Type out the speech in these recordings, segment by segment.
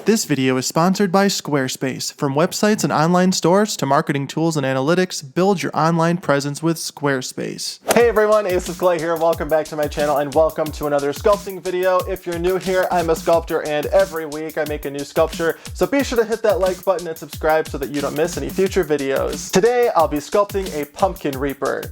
This video is sponsored by Squarespace. From websites and online stores to marketing tools and analytics, build your online presence with Squarespace. Hey everyone, Ace of Clay here. Welcome back to my channel and welcome to another sculpting video. If you're new here, I'm a sculptor and every week I make a new sculpture. So be sure to hit that like button and subscribe so that you don't miss any future videos. Today I'll be sculpting a pumpkin reaper.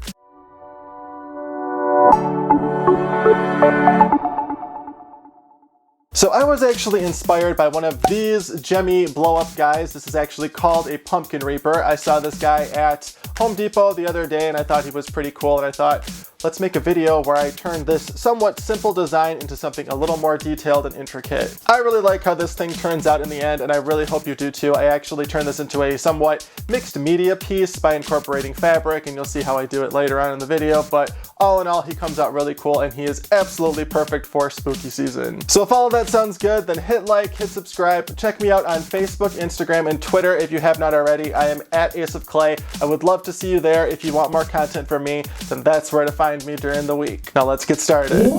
So I was actually inspired by one of these Gemmy blow-up guys. This is actually called a pumpkin reaper. I saw this guy at Home Depot the other day and I thought he was pretty cool, and I thought, let's make a video where I turn this somewhat simple design into something a little more detailed and intricate. I really like how this thing turns out in the end, and I really hope you do too. I actually turned this into a somewhat mixed media piece by incorporating fabric, and you'll see how I do it later on in the video, but all in all, he comes out really cool and he is absolutely perfect for spooky season. So if all of that sounds good, then hit like, hit subscribe, check me out on Facebook, Instagram, and Twitter if you have not already. I am at Ace of Clay. I would love to see you there. If you want more content from me, then that's where to find me during the week. Now let's get started.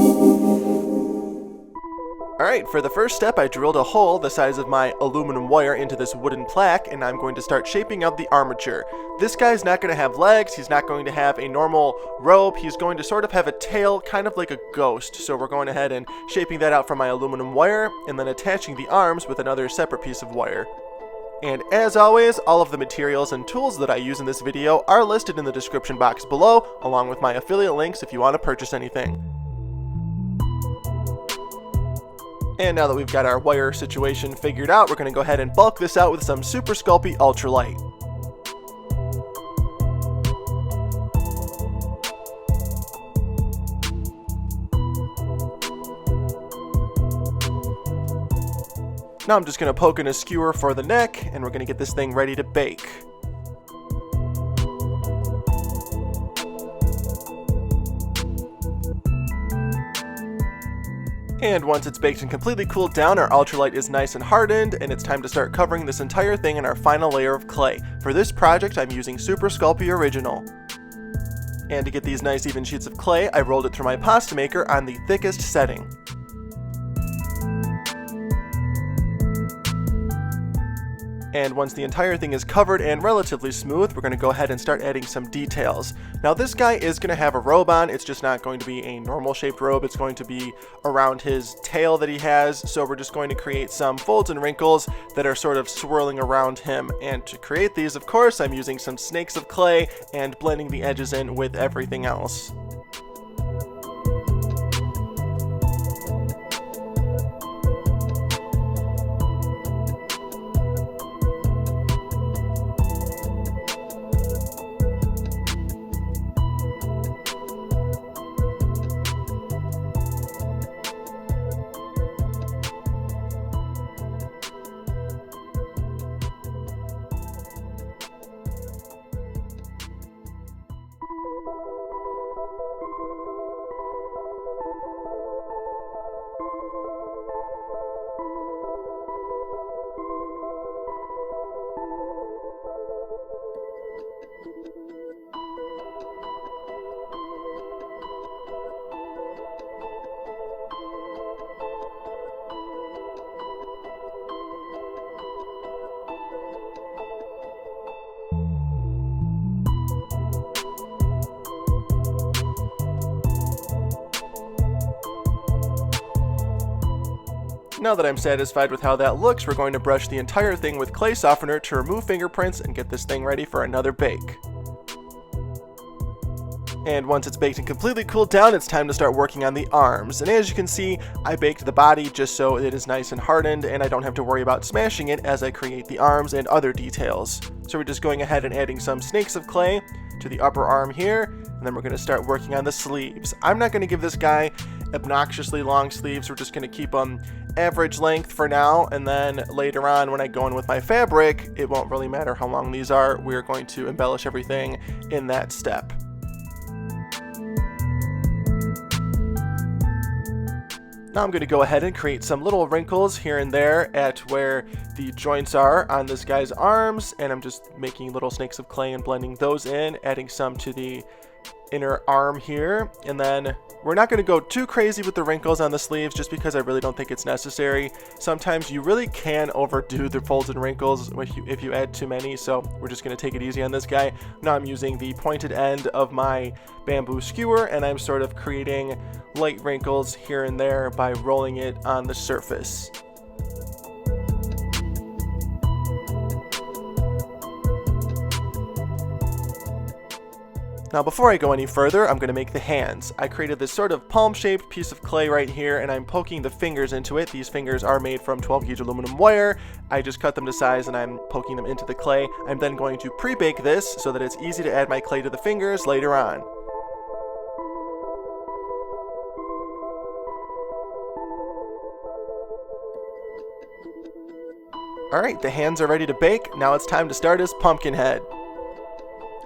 Alright, for the first step I drilled a hole the size of my aluminum wire into this wooden plaque, and I'm going to start shaping out the armature. This guy's not going to have legs, he's not going to have a normal robe, he's going to sort of have a tail, kind of like a ghost. So we're going ahead and shaping that out from my aluminum wire, and then attaching the arms with another separate piece of wire. And as always, all of the materials and tools that I use in this video are listed in the description box below, along with my affiliate links if you want to purchase anything. And now that we've got our wire situation figured out, we're going to go ahead and bulk this out with some Super Sculpey Ultralight. Now I'm just going to poke in a skewer for the neck, and we're going to get this thing ready to bake. And once it's baked and completely cooled down, our ultralight is nice and hardened, and it's time to start covering this entire thing in our final layer of clay. For this project, I'm using Super Sculpey Original. And to get these nice even sheets of clay, I rolled it through my pasta maker on the thickest setting. And once the entire thing is covered and relatively smooth, we're going to go ahead and start adding some details. Now this guy is going to have a robe on. It's just not going to be a normal shaped robe. It's going to be around his tail that he has. So we're just going to create some folds and wrinkles that are sort of swirling around him. And to create these, of course, I'm using some snakes of clay and blending the edges in with everything else. Now that I'm satisfied with how that looks, we're going to brush the entire thing with clay softener to remove fingerprints and get this thing ready for another bake. And once it's baked and completely cooled down, it's time to start working on the arms. And as you can see, I baked the body just so it is nice and hardened and I don't have to worry about smashing it as I create the arms and other details. So we're just going ahead and adding some snakes of clay to the upper arm here, and then we're going to start working on the sleeves. I'm not going to give this guy obnoxiously long sleeves. We're just going to keep them average length for now, and then later on when I go in with my fabric, it won't really matter how long these are. We're going to embellish everything in that step. Now I'm going to go ahead and create some little wrinkles here and there at where the joints are on this guy's arms, and I'm just making little snakes of clay and blending those in, adding some to the inner arm here, and then we're not going to go too crazy with the wrinkles on the sleeves just because I really don't think it's necessary. Sometimes you really can overdo the folds and wrinkles if you add too many, so we're just going to take it easy on this guy. Now I'm using the pointed end of my bamboo skewer, and I'm sort of creating light wrinkles here and there by rolling it on the surface. Now before I go any further, I'm going to make the hands. I created this sort of palm-shaped piece of clay right here, and I'm poking the fingers into it. These fingers are made from 12 gauge aluminum wire. I just cut them to size and I'm poking them into the clay. I'm then going to pre-bake this so that it's easy to add my clay to the fingers later on. Alright, the hands are ready to bake. Now it's time to start his pumpkin head.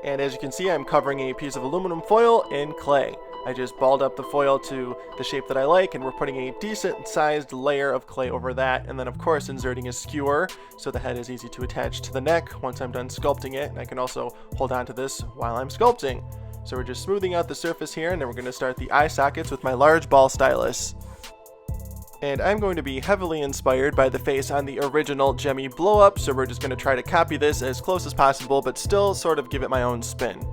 And as you can see, I'm covering a piece of aluminum foil in clay. I just balled up the foil to the shape that I like, and we're putting a decent sized layer of clay over that, and then of course inserting a skewer so the head is easy to attach to the neck once I'm done sculpting it, and I can also hold on to this while I'm sculpting. So we're just smoothing out the surface here, and then we're going to start the eye sockets with my large ball stylus. And I'm going to be heavily inspired by the face on the original Gemmy blow up, so we're just going to try to copy this as close as possible, but still sort of give it my own spin.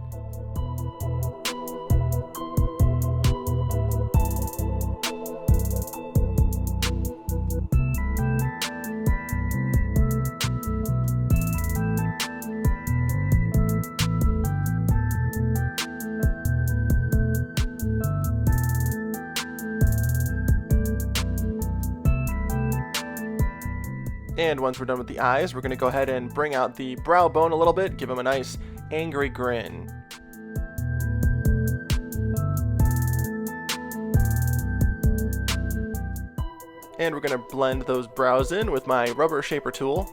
And once we're done with the eyes, we're going to go ahead and bring out the brow bone a little bit, give him a nice angry grin. And we're going to blend those brows in with my rubber shaper tool.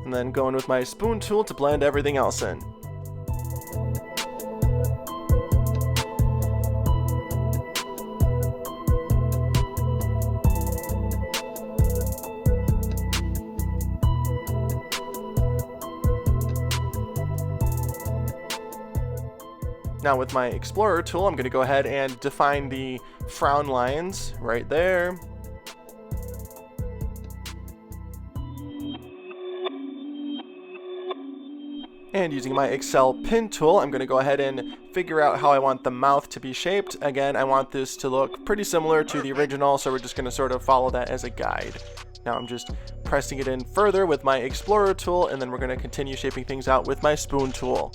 And then going with my spoon tool to blend everything else in. Now with my Explorer tool, I'm going to go ahead and define the frown lines right there. And using my Excel pin tool, I'm going to go ahead and figure out how I want the mouth to be shaped. Again, I want this to look pretty similar to the original, so we're just going to sort of follow that as a guide. Now I'm just pressing it in further with my Explorer tool, and then we're going to continue shaping things out with my spoon tool.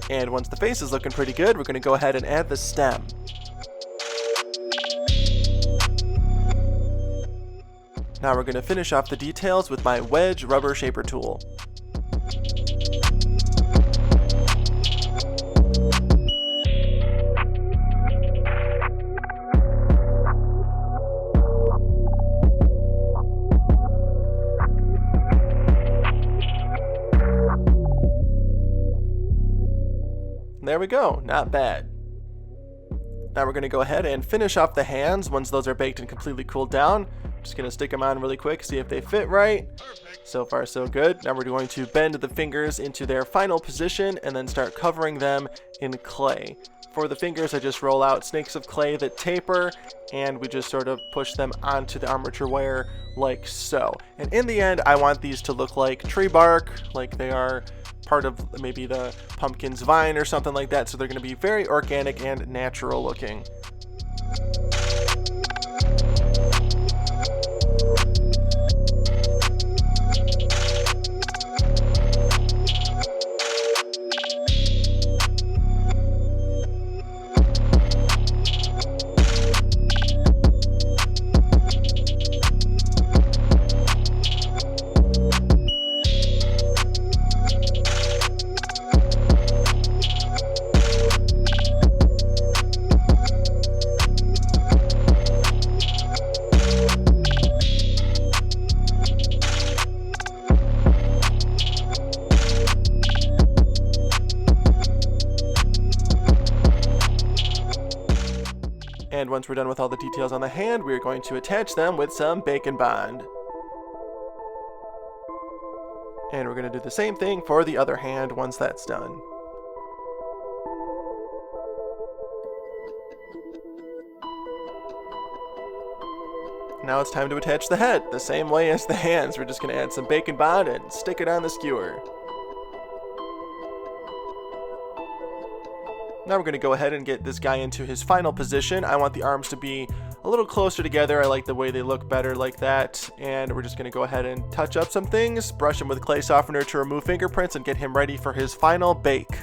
And once the face is looking pretty good, we're going to go ahead and add the stem. Now we're going to finish off the details with my wedge rubber shaper tool. There we go, not bad. Now we're going to go ahead and finish off the hands once those are baked and completely cooled down. Just going to stick them on really quick, see if they fit right. So far so good. Now we're going to bend the fingers into their final position and then start covering them in clay. For the fingers, I just roll out snakes of clay that taper, and we just sort of push them onto the armature wire like so. And in the end, I want these to look like tree bark, like they are part of maybe the pumpkin's vine or something like that, so they're going to be very organic and natural looking. once we're done with all the details on the hand, we are going to attach them with some bacon bond. And we're going to do the same thing for the other hand once that's done. Now it's time to attach the head, the same way as the hands. We're just going to add some bacon bond and stick it on the skewer. Now we're going to go ahead and get this guy into his final position. I want the arms to be a little closer together. I like the way they look better like that. And we're just going to go ahead and touch up some things, brush him with clay softener to remove fingerprints, and get him ready for his final bake.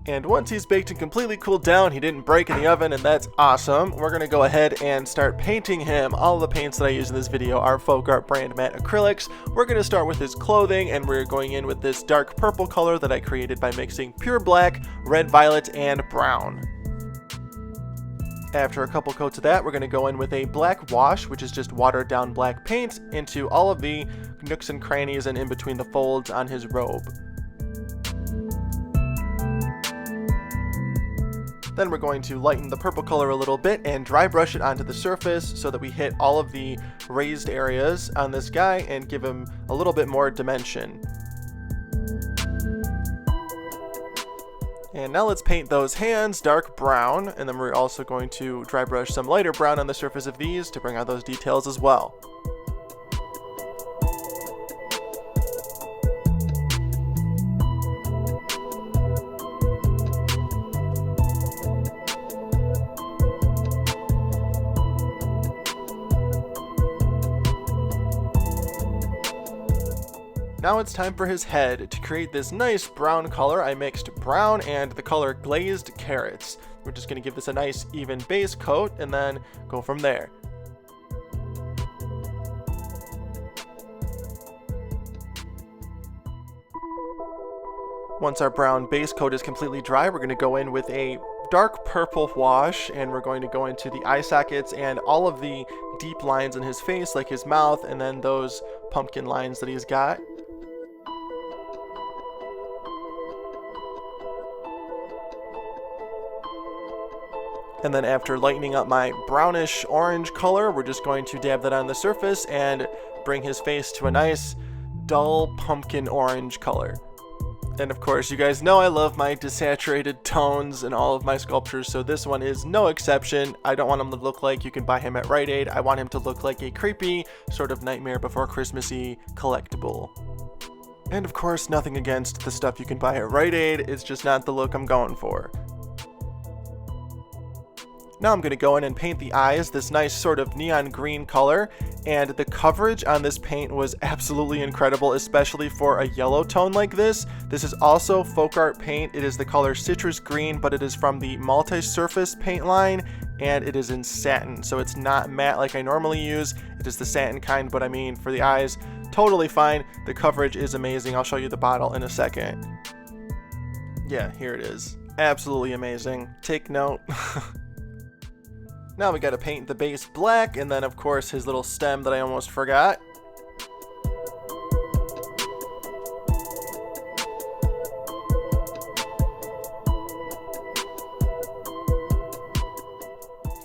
And once he's baked and completely cooled down, he didn't break in the oven, and that's awesome. We're going to go ahead and start painting him. All of the paints that I use in this video are Folk Art brand matte acrylics. We're going to start with his clothing, and we're going in with this dark purple color that I created by mixing pure black, red violet, and brown. After a couple coats of that, we're going to go in with a black wash, which is just watered down black paint, into all of the nooks and crannies and in between the folds on his robe. Then we're going to lighten the purple color a little bit and dry brush it onto the surface so that we hit all of the raised areas on this guy and give him a little bit more dimension. And now let's paint those hands dark brown, and then we're also going to dry brush some lighter brown on the surface of these to bring out those details as well. Now it's time for his head. To create this nice brown color, I mixed brown and the color glazed carrots. We're just going to give this a nice even base coat and then go from there. Once our brown base coat is completely dry, we're going to go in with a dark purple wash, and we're going to go into the eye sockets and all of the deep lines in his face, like his mouth, and then those pumpkin lines that he's got. And then after lightening up my brownish orange color, we're just going to dab that on the surface and bring his face to a nice dull pumpkin orange color. And of course, you guys know I love my desaturated tones in all of my sculptures, so this one is no exception. I don't want him to look like you can buy him at Rite Aid. I want him to look like a creepy, sort of Nightmare Before Christmassy collectible. And of course, nothing against the stuff you can buy at Rite Aid, it's just not the look I'm going for. Now I'm going to go in and paint the eyes this nice sort of neon green color, and the coverage on this paint was absolutely incredible, especially for a yellow tone like this. This is also Folk Art paint. It is the color Citrus Green, but it is from the multi-surface paint line, and it is in satin, so it's not matte like I normally use. It is the satin kind, but I mean, for the eyes, totally fine. The coverage is amazing. I'll show you the bottle in a second. Yeah, here it is. Absolutely amazing. Take note. Now we gotta paint the base black, and then of course his little stem that I almost forgot.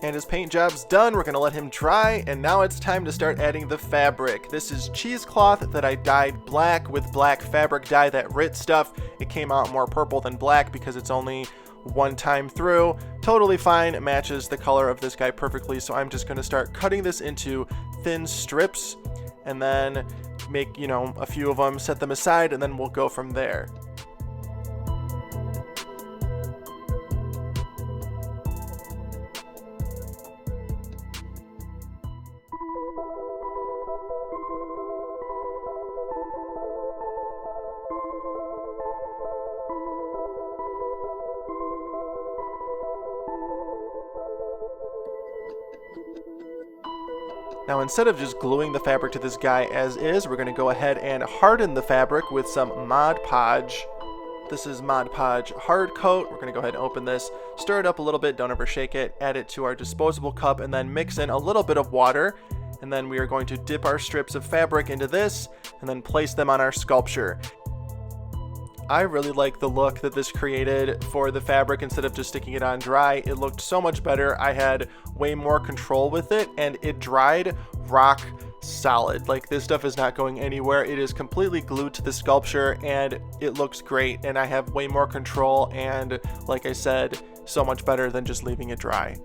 And his paint job's done. We're gonna let him dry, and now it's time to start adding the fabric. This is cheesecloth that I dyed black with black fabric dye, that RIT stuff. It came out more purple than black because it's only one time through. Totally fine, it matches the color of this guy perfectly, so I'm just going to start cutting this into thin strips and then make, a few of them, set them aside, and then we'll go from there. Now instead of just gluing the fabric to this guy as is, we're going to go ahead and harden the fabric with some Mod Podge. This is Mod Podge Hard Coat. We're going to go ahead and open this, stir it up a little bit, don't overshake it, add it to our disposable cup, and then mix in a little bit of water. And then we are going to dip our strips of fabric into this, and then place them on our sculpture. I really like the look that this created for the fabric instead of just sticking it on dry. It looked so much better. I had way more control with it, and it dried rock solid. Like, this stuff is not going anywhere. It is completely glued to the sculpture, and it looks great, and I have way more control, and like I said, so much better than just leaving it dry.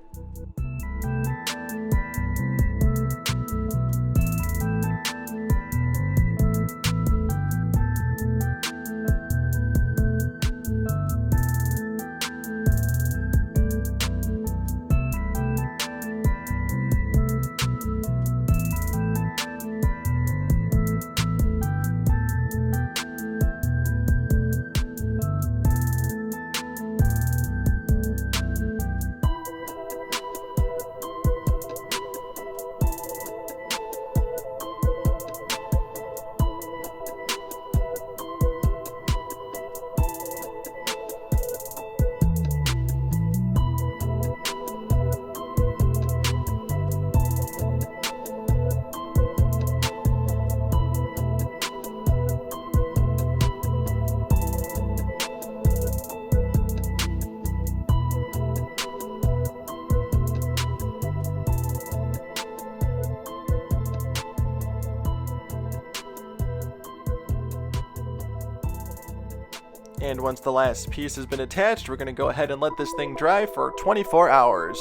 And once the last piece has been attached, we're going to go ahead and let this thing dry for 24 hours.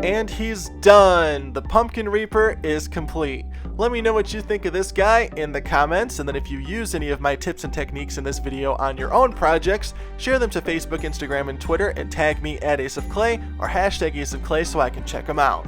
And he's done! The Pumpkin Reaper is complete. Let me know what you think of this guy in the comments, and then if you use any of my tips and techniques in this video on your own projects, share them to Facebook, Instagram, and Twitter, and tag me at Ace of Clay or hashtag Ace of Clay so I can check them out.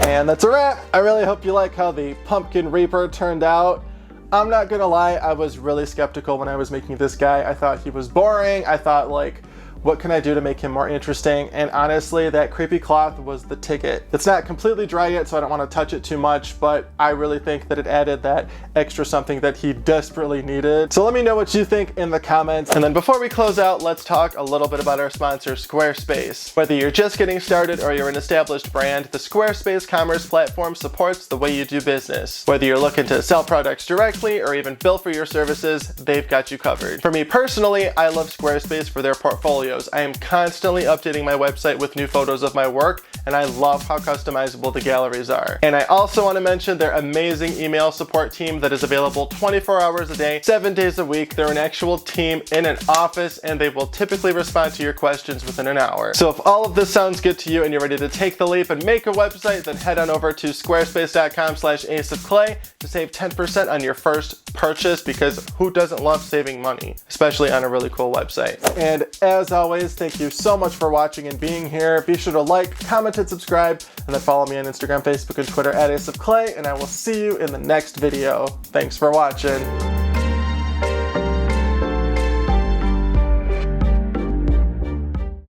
And that's a wrap. I really hope you like how the Pumpkin Reaper turned out. I'm not gonna lie, I was really skeptical when I was making this guy. I thought he was boring. I thought, like, what can I do to make him more interesting? And honestly, that creepy cloth was the ticket. It's not completely dry yet, so I don't want to touch it too much, but I really think that it added that extra something that he desperately needed. So let me know what you think in the comments. And then before we close out, let's talk a little bit about our sponsor, Squarespace. Whether you're just getting started or you're an established brand, the Squarespace commerce platform supports the way you do business. Whether you're looking to sell products directly or even bill for your services, they've got you covered. For me personally, I love Squarespace for their portfolio. I am constantly updating my website with new photos of my work, and I love how customizable the galleries are. And I also want to mention their amazing email support team that is available 24 hours a day, 7 days a week. They're an actual team in an office, and they will typically respond to your questions within an hour. So if all of this sounds good to you and you're ready to take the leap and make a website, then head on over to squarespace.com/aceofclay to save 10% on your first purchase, because who doesn't love saving money, especially on a really cool website. And as always, thank you so much for watching and being here. Be sure to like, comment, and subscribe, and then follow me on Instagram, Facebook, and Twitter at Ace of Clay, and I will see you in the next video. Thanks for watching.